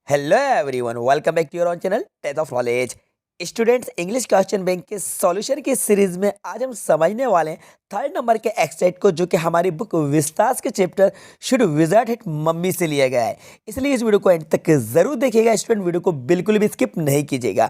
Hello everyone, welcome back to your own channel टेथ of knowledge. Students, English question bank के solution की series में आज हम समझने वाले हैं थर्ड नंबर के एक्सरसाइज को, जो कि हमारी बुक विस्तार के chapter should visit hit mummy से लिया गया है। इसलिए इस वीडियो को एंड तक जरूर देखिएगा स्टूडेंट, वीडियो को बिल्कुल भी स्किप नहीं कीजिएगा।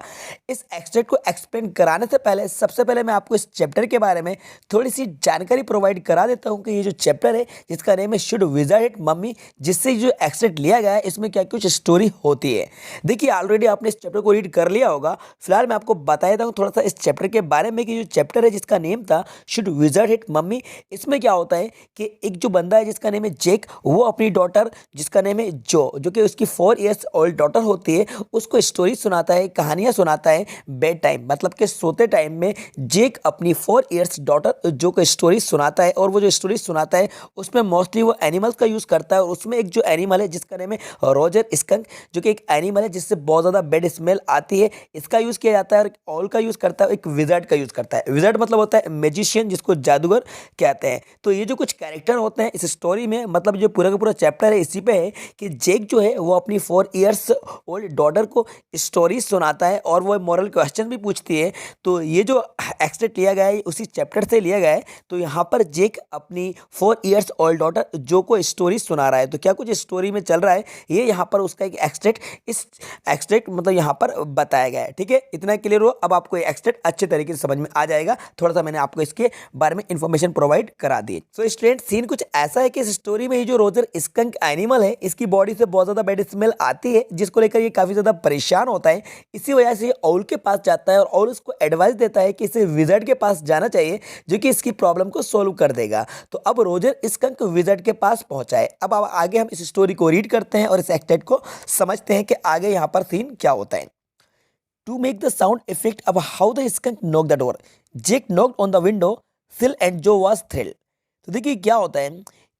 इस एक्सरसाइज को एक्सप्लेन कराने से पहले सबसे पहले मैं आपको इस चैप्टर के बारे में थोड़ी सी जानकारी प्रोवाइड करा देता हूँ कि ये जो चैप्टर है जिसका नेम है शुड विजिट हिट मम्मी, जिससे जो एक्सरसाइज लिया गया है इसमें क्या कुछ स्टोरी होती है। देखिए, ऑलरेडी आपने इस चैप्टर को रीड कर लिया होगा। फिलहाल मैं आपको बता देता हूँ थोड़ा सा इस चैप्टर के बारे में कि जो चैप्टर है जिसका नेम था शुड विजिट हिट मम्मी, इसमें क्या होता है कि एक जो बंदा है जिसका नेम है जेक, वो अपनी डॉटर जिसका नेम है जो कि उसकी 4 इयर्स ओल्ड डॉटर होती है, उसको स्टोरी सुनाता है, कहानियां सुनाता है बेड टाइम, मतलब कि सोते टाइम में जेक अपनी 4 इयर्स डॉटर जो को स्टोरी सुनाता है। और वो जो स्टोरी सुनाता है उसमें मोस्टली वो एनिमल्स का यूज़ करता है। और उसमें एक जो एनिमल है जिसका नेम है रोजर स्कंक, जो कि एक एनिमल है जिससे बहुत ज़्यादा बैड स्मेल आती है, इसका यूज़ किया जाता है। और ऑल का यूज़ करता है, एक विजार्ड का यूज़ करता है। विजार्ड मतलब होता है मैजिशियन, जिसको जादूगर कहते हैं। तो ये जो कुछ कैरेक्टर होते हैं इस स्टोरी में, मतलब जो पूरा का पूरा चैप्टर है इसी पे है कि जेक जो है वो अपनी 4 इयर्स ओल्ड डॉटर को स्टोरी सुनाता है और वो मॉरल क्वेश्चन भी पूछती है। तो ये जो एक्सट्रैक्ट लिया गया है उसी चैप्टर से लिया गया है। तो यहाँ पर जेक अपनी 4 इयर्स ओल्ड डॉटर जो को स्टोरी सुना रहा है। तो क्या कुछ स्टोरी में चल रहा है ये यहाँ पर उसका एक एक्सट्रैक्ट, इस एक्सट्रैक्ट मतलब यहाँ पर बताया गया है। ठीक है, इतना क्लियर हो। अब आपको ये एक्सट्रैक्ट अच्छे तरीके से समझ में आ जाएगा। थोड़ा सा मैंने आपको इसके बारे में इंफॉर्मेशन प्रोवाइड करा दी। सो स्टूडेंट, सीन कुछ ऐसा है कि इस स्टोरी में ये जो रोजर स्कंक एनिमल है इसकी बॉडी से बहुत ज्यादा बैड स्मेल आती है, जिसको लेकर ये काफी ज्यादा परेशान होता है। इसी वजह से ये ऑल के पास जाता है और ऑल उसको एडवाइस देता है कि इसे विजार्ड के पास जाना चाहिए, जो कि इसकी प्रॉब्लम को सोल्व कर देगा। तो अब रोजर स्कंक विजार्ड के पास पहुंचा है। अब आगे हम इस स्टोरी को रीड करते हैं और इस एक्सटेट को समझते हैं कि आगे यहाँ पर सीन क्या होता है। To make the sound effect of how the skunk knocked the door, Jake knocked on the window sill and Joe was thrilled। तो देखिए क्या होता है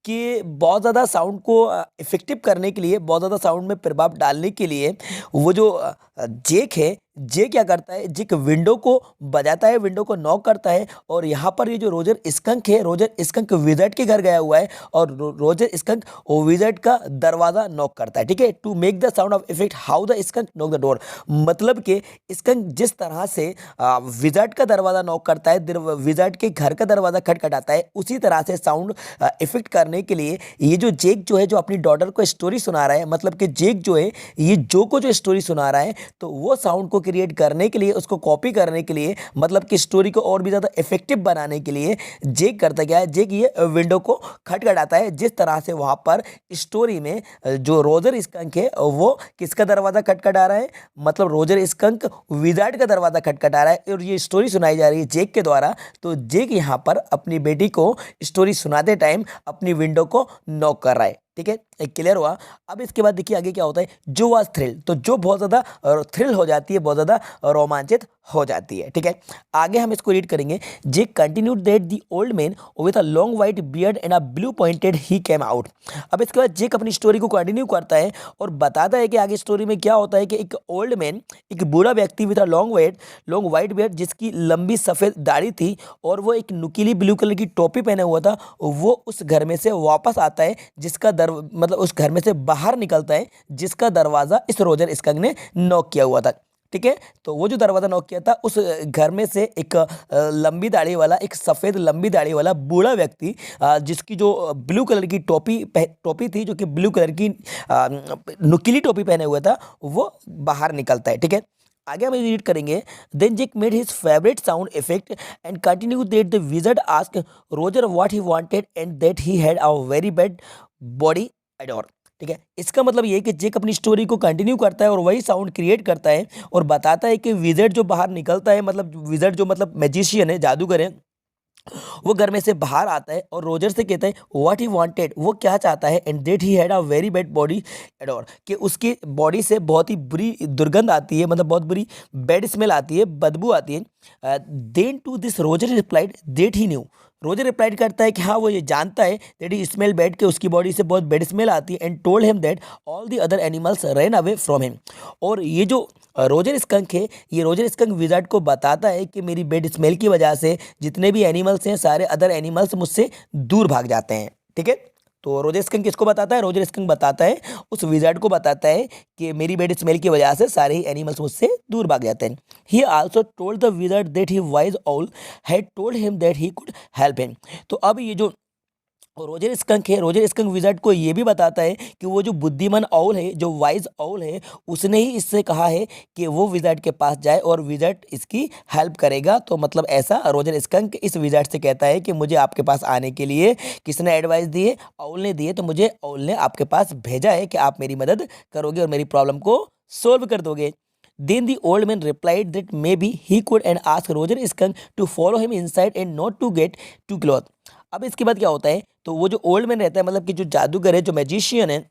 कि बहुत ज़्यादा साउंड को इफेक्टिव करने के लिए, बहुत ज़्यादा साउंड में प्रभाव डालने के लिए वो जो जेक है, जे क्या करता है, जेक विंडो को बजाता है, विंडो को नॉक करता है। और यहाँ पर ये जो रोजर स्कंक है, रोजर स्कंक विजर्ड के घर गया हुआ है और रोजर स्कंक विजर्ड का दरवाजा नॉक करता है। ठीक है, to make the sound of effect how the skunk knock the door, मतलब कि स्कंक जिस तरह से विजर्ड का दरवाजा नॉक करता है, विजर्ड के घर का दरवाजा खटखटाता है, उसी तरह से साउंड इफेक्ट करने के लिए ये जो जेक जो है जो अपनी डॉटर को स्टोरी सुना रहा है, मतलब कि जेक जो है ये जो को जो स्टोरी सुना रहा है, तो वो साउंड को क्रिएट करने के लिए, उसको कॉपी करने के लिए, मतलब कि स्टोरी को और भी ज़्यादा इफेक्टिव बनाने के लिए जेक करता क्या है, जेक ये विंडो को खटखटाता है। जिस तरह से वहाँ पर स्टोरी में जो रोजर स्कंक है वो किसका दरवाज़ा खटखटा रहा है, मतलब रोजर स्कंक विजार्ड का दरवाज़ा खटखटा रहा है और ये स्टोरी सुनाई जा रही है जेक के द्वारा। तो जेक यहाँ पर अपनी बेटी को स्टोरी सुनाते टाइम अपनी विंडो को नॉक कर रहा है। ठीक है, एक क्लियर हुआ। अब इसके बाद देखिए आगे क्या होता है। जो वाज थ्रिल, तो जो बहुत ज़्यादा थ्रिल हो जाती है, बहुत ज़्यादा रोमांचित हो जाती है। ठीक है, आगे हम इसको रीड करेंगे। J continued that the old man with a long white beard and a blue pointed he came out. अब इसके बाद जेक अपनी स्टोरी को कंटिन्यू करता है और बताता है कि आगे स्टोरी में क्या होता है कि एक ओल्ड मैन, एक बूढ़ा व्यक्ति with a long white beard, जिसकी लंबी सफ़ेद दाढ़ी थी और वो एक नुकीली ब्लू कलर की टोपी पहने हुआ था, वो उस घर में से वापस आता है, जिसका मतलब उस घर में से बाहर निकलता है जिसका दरवाजा इस रोजर स्कंक ने नॉक किया हुआ था। ठीक है, तो वो जो दरवाजा नॉक किया था उस घर में से एक लंबी दाढ़ी वाला, एक सफ़ेद लंबी दाढ़ी वाला बूढ़ा व्यक्ति, जिसकी जो ब्लू कलर की टोपी थी, जो कि ब्लू कलर की नुकीली टोपी पहने हुआ था, वो बाहर निकलता है। ठीक है, आगे हम रीड करेंगे। Then Jake made his favourite sound effect and continue that the wizard ask Roger what he wanted and that he had a very bad body odour. ठीक है, इसका मतलब ये है कि जेक अपनी स्टोरी को कंटिन्यू करता है और वही साउंड क्रिएट करता है और बताता है कि विजर्ड जो बाहर निकलता है, मतलब विजर्ड जो मतलब मैजिशियन है, जादूगर है, वो घर में से बाहर आता है और रोजर से कहता है व्हाट ही वांटेड, वो क्या चाहता है, and that he had a very bad body adore, कि उसकी बॉडी से बहुत ही बुरी दुर्गंध आती है, मतलब बहुत बुरी बैड स्मेल आती है, बदबू आती है। Then to this Roger replied that he knew, Roger replied करता है कि हाँ वो ये जानता है दैट ही स्मेल बैड, के उसकी बॉडी से बहुत बैड स्मेल आती है, and told him that all the other animals run away from him. और ये जो रोजर स्कंक है, ये रोजर स्कंक विजार्ड को बताता है कि मेरी बैड स्मेल की वजह से जितने भी एनिमल्स हैं, सारे अदर एनिमल्स मुझसे दूर भाग जाते हैं। ठीक है, तो रोजर स्कंक किसको बताता है? रोजर स्कंक बताता है, उस विजार्ड को बताता है कि मेरी बैड स्मेल की वजह से सारे ही एनिमल्स मुझसे दूर भाग जाते हैं। ही also told the wizard that he wise all had told him that he could help him. तो अब ये जो रोजर स्कंक है, रोजर स्कंक विजार्ड को ये भी बताता है कि वो जो बुद्धिमान ऑल है, जो वाइज ऑल है, उसने ही इससे कहा है कि वो विजार्ड के पास जाए और विजार्ड इसकी हेल्प करेगा। तो मतलब ऐसा रोजर स्कंक इस विजार्ड से कहता है कि मुझे आपके पास आने के लिए किसने एडवाइस दी है? ऑल ने दी है। तो मुझे ऑल ने आपके पास भेजा है कि आप मेरी मदद करोगे और मेरी प्रॉब्लम को सोल्व कर दोगे। Then the old man replied that maybe he could and asked Roger Skunk to follow him inside and not to get too close। अब इसके बाद क्या होता है? तो वो जो ओल्ड मैन रहता है, मतलब कि जो जादूगर है, जो मैजिशियन है,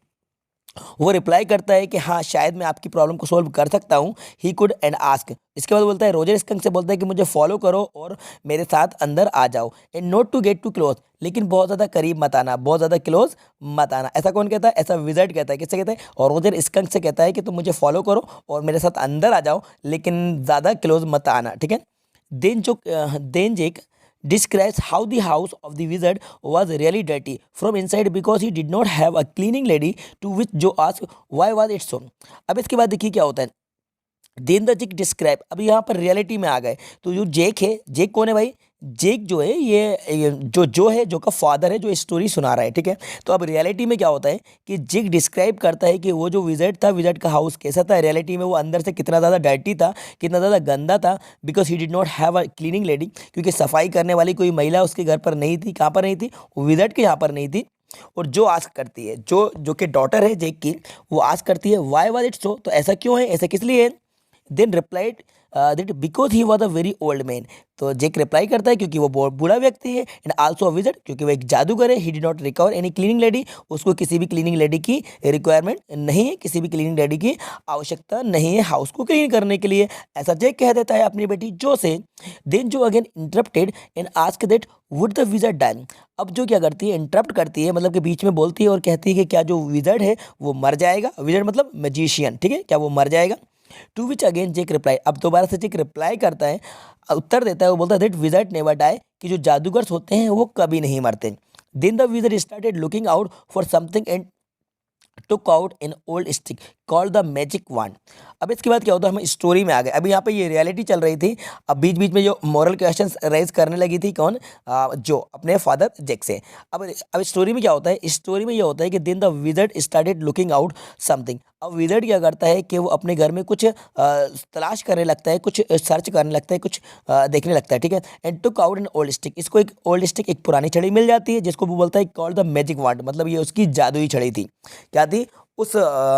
वो रिप्लाई करता है कि हाँ शायद मैं आपकी प्रॉब्लम को सोल्व कर सकता हूँ। He could and ask. इसके बाद बोलता है, रोजर स्कंक से बोलता है कि मुझे फॉलो करो और मेरे साथ अंदर आ जाओ, and not to get too close, लेकिन बहुत ज़्यादा करीब मत आना, बहुत ज़्यादा क्लोज मत आना। ऐसा कौन कहता है? ऐसा विजार्ड कहता है। किससे कहता है? और रोजर स्कंक से कहता है कि तुम मुझे फॉलो करो और मेरे साथ अंदर आ जाओ, लेकिन ज़्यादा क्लोज मत आना, ठीक है। Then Jake describes how the house of the wizard was really dirty from inside because he did not have a cleaning lady, to which Joe asked why was it so। अब इसके बाद देखिए क्या होता है। देन द जेक डिस्क्राइब, अब यहाँ पर रियलिटी में आ गए। तो जो जेक है, जेक कौन है भाई? जेक जो है ये जो है, जो का फादर है, जो स्टोरी सुना रहा है, ठीक है। तो अब रियलिटी में क्या होता है कि जेक डिस्क्राइब करता है कि वो जो विज़र्ड था, विज़र्ड का हाउस कैसा था रियलिटी में, वो अंदर से कितना ज़्यादा डर्टी था, कितना ज़्यादा गंदा था। Because he did not have a cleaning lady, क्योंकि सफाई करने वाली कोई महिला उसके घर पर नहीं थी। कहाँ पर नहीं थी? विज़र्ड के यहाँ पर नहीं थी। और जो आस्क करती है, जो जो कि डॉटर है जेक की, वो आस्क करती है वाई वाज इट सो, तो ऐसा क्यों है, ऐसा किस लिए है? Then replied that because he was a very old man. तो जेक रिप्लाई करता है क्योंकि वो बहुत बूढ़ा व्यक्ति है, एंड आल्सो विजर्ड, क्योंकि वो एक जादूगर है। He did not recover any cleaning lady, उसको किसी भी क्लीनिंग लेडी की रिक्वायरमेंट नहीं है, किसी भी क्लीनिंग लेडी की आवश्यकता नहीं है हाउस को क्लीन करने के लिए। ऐसा जेक कह देता है अपनी बेटी जो से। Then Joe again interrupted and ask that would the wizard die. अब जो क्या करती है, इंटरप्ट करती है, मतलब कि बीच में बोलती है और कहती है कि क्या जो विजर्ड है वो मर जाएगा? विजर्ड मतलब मैजिशियन, ठीक है, क्या वो मर जाएगा? To which again Jake reply, अब दोबारा से जेक रिप्लाई करता है, उत्तर देता है, वो बोलता है दैट विजर्ड नेवर डाई, कि जो जादूगर होते हैं वो कभी नहीं मरते। Then the wizard started looking out for something and took out in old stick called the magic wand. अब इसके बाद क्या होता है, हम स्टोरी में आ गए। अभी यहाँ पे ये रियलिटी चल रही थी, अब बीच बीच में जो मॉरल क्वेश्चंस रेज करने लगी थी कौन? जो अपने फादर जेक से। अब स्टोरी में क्या होता है? स्टोरी में ये होता है कि then the wizard started looking out something. अब विजर्ड क्या करता है कि वो अपने घर में कुछ तलाश करने लगता है, कुछ सर्च करने लगता है, कुछ देखने लगता है, ठीक है। And took out an old stick, इसको एक ओल्ड स्टिक, एक पुरानी छड़ी मिल जाती है, जिसको वो बोलता है कॉल्ड द मैजिक वांड, मतलब ये उसकी जादुई छड़ी थी। क्या थी? उस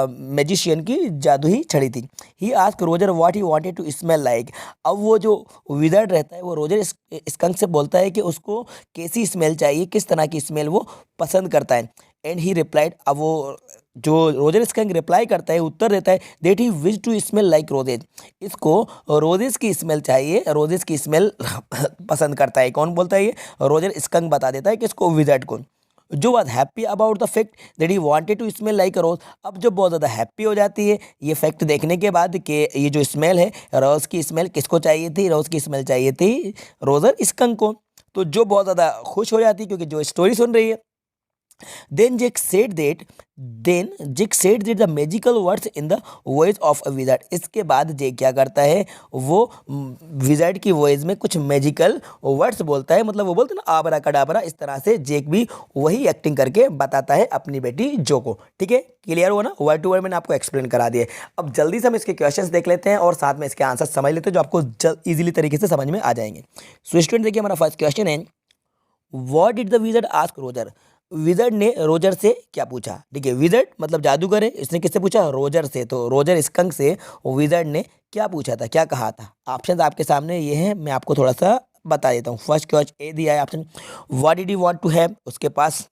मैजिशियन की जादुई छड़ी थी। He ask Roger what he wanted to smell like. अब वो जो विजर्ड रहता है वो रोजर स्कंक से बोलता है कि उसको कैसी स्मेल चाहिए, किस तरह की स्मेल वो पसंद करता है। एंड ही रिप्लाइड, अब वो जो रोजर स्कंक रिप्लाई करता है, उत्तर देता है that he wish to smell like roses, इसको रोजेस की स्मेल चाहिए, रोजेस की स्मेल पसंद करता है। कौन बोलता है? ये रोजर स्कंक बता देता है किसको? विजर्ड को। जो was happy about the fact that he wanted to smell like a rose. अब जो बहुत ज़्यादा हैप्पी हो जाती है ये फैक्ट देखने के बाद कि ये जो स्मेल है, रोज़ की स्मेल किसको चाहिए थी? रोज़ की स्मेल चाहिए थी रोजर स्कंक को। तो जो बहुत ज़्यादा खुश हो जाती है क्योंकि जो स्टोरी सुन रही है। Then Jake said that the magical words in the voice of a wizard। इसके बाद जेक क्या करता है? वो विजार्ड की वॉइस में कुछ मैजिकल वर्ड्स बोलता है, मतलब वो बोलते हैं ना आबरा कडाबरा, इस तरह से जेक भी वही एक्टिंग करके बताता है अपनी बेटी जो को। ठीक है, क्लियर हुआ ना? वर्ड टू वर्ड मैंने आपको एक्सप्लेन करा दिए। अब जल्दी से हम इसके क्वेश्चंस देख लेते हैं और साथ में इसके आंसर समझ लेते हैं जो आपको इजीली तरीके से समझ में आ जाएंगे। सो स्टूडेंट देखिए, हमारा फर्स्ट क्वेश्चन है what did the wizard ask Roger. Wizard ने रोजर से क्या पूछा? ठीक है, विजर्ड मतलब जादूगर है, इसने किससे पूछा? रोजर से। तो रोजर स्कंक से विजर्ड ने क्या पूछा था, क्या कहा था? ऑप्शन आपके सामने ये है, मैं आपको थोड़ा सा बता देता हूँ। फर्स्ट क्वेश्चन ए दिया है option, what did you want to have, उसके पास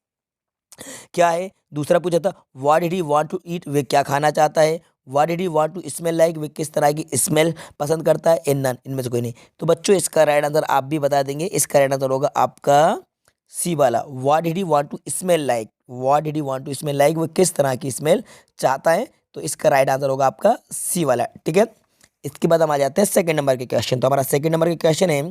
क्या है। दूसरा पूछा था what did you want to eat, वे क्या खाना चाहता है। What did you want to smell like, वे किस तरह की स्मेल पसंद करता है। इन नन, इनमें से कोई नहीं। तो बच्चों इसका राइट आंसर आप भी बता देंगे, इसका राइट आंसर होगा आपका सी वाला, what did you want to smell like. What did you want to smell like, वो किस तरह की स्मेल चाहता है। तो इसका राइट आंसर होगा आपका सी वाला। ठीक है, इसके बाद हम आ जाते हैं सेकंड नंबर के क्वेश्चन। तो हमारा सेकंड नंबर के क्वेश्चन है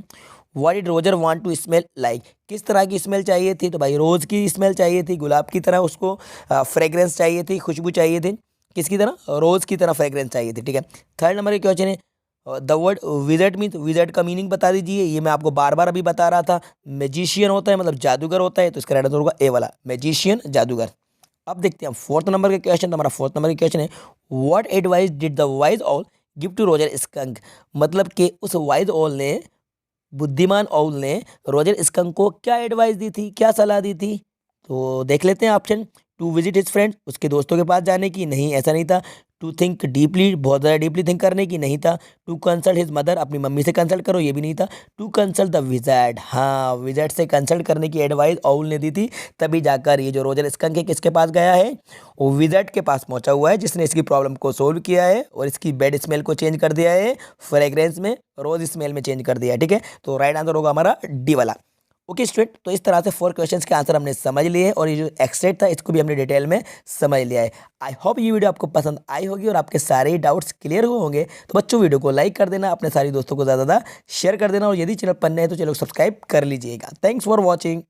what did Roger want to smell like, किस तरह की स्मेल चाहिए थी, तो भाई रोज़ की स्मेल चाहिए थी, गुलाब की तरह उसको फ्रेग्रेंस चाहिए थी, खुशबू चाहिए थी, किसकी तरह, रोज़ की तरह फ्रेग्रेंस चाहिए थी। ठीक है, थर्ड नंबर के क्वेश्चन है the word wizard means, wizard का मीनिंग बता दीजिए। ये मैं आपको बार बार अभी बता रहा था। मैजिशियन होता है मतलब जादूगर होता है, तो इसका राइट आंसर होगा ए वाला, मैजिशियन जादूगर। अब देखते हैं फोर्थ नंबर के क्वेश्चन। तो हमारा फोर्थ नंबर के क्वेश्चन है what advice did the wise owl give to Roger skunk, मतलब कि उस वाइज ऑल ने, बुद्धिमान ऑल ने रोजर स्कंक को क्या एडवाइस दी थी, क्या सलाह दी थी। तो देख लेते हैं option. To visit his friend, उसके दोस्तों के पास जाने की, नहीं ऐसा नहीं था। टू थिंक डीपली, बहुत ज़्यादा डीपली थिंक करने की, नहीं था। टू कंसल्ट हिज मदर, अपनी मम्मी से कंसल्ट करो, ये भी नहीं था। टू कंसल्ट द विजार्ड, हाँ विजार्ड से कंसल्ट करने की एडवाइस ऑल ने दी थी। तभी जाकर ये जो रोजर स्कंक है किसके पास गया है, वो विजार्ड के पास पहुंचा हुआ है, जिसने इसकी प्रॉब्लम को सोल्व किया है और इसकी बैड स्मेल को चेंज कर दिया है, फ्रेग्रेंस में रोज स्मेल में चेंज कर दिया है। ठीक है, तो राइट आंसर होगा हमारा डी वाला। ओके स्टूडेंट, तो इस तरह से 4 क्वेश्चंस के आंसर हमने समझ लिए और ये जो एक्सरसाइज था इसको भी हमने डिटेल में समझ लिया है। आई होप ये वीडियो आपको पसंद आई होगी और आपके सारे डाउट्स क्लियर हुए होंगे। तो बच्चों वीडियो को लाइक कर देना, अपने सारे दोस्तों को ज़्यादा शेयर कर देना और यदि चैनल पर नए हैं तो चैनल को सब्सक्राइब कर लीजिएगा। Thanks for watching.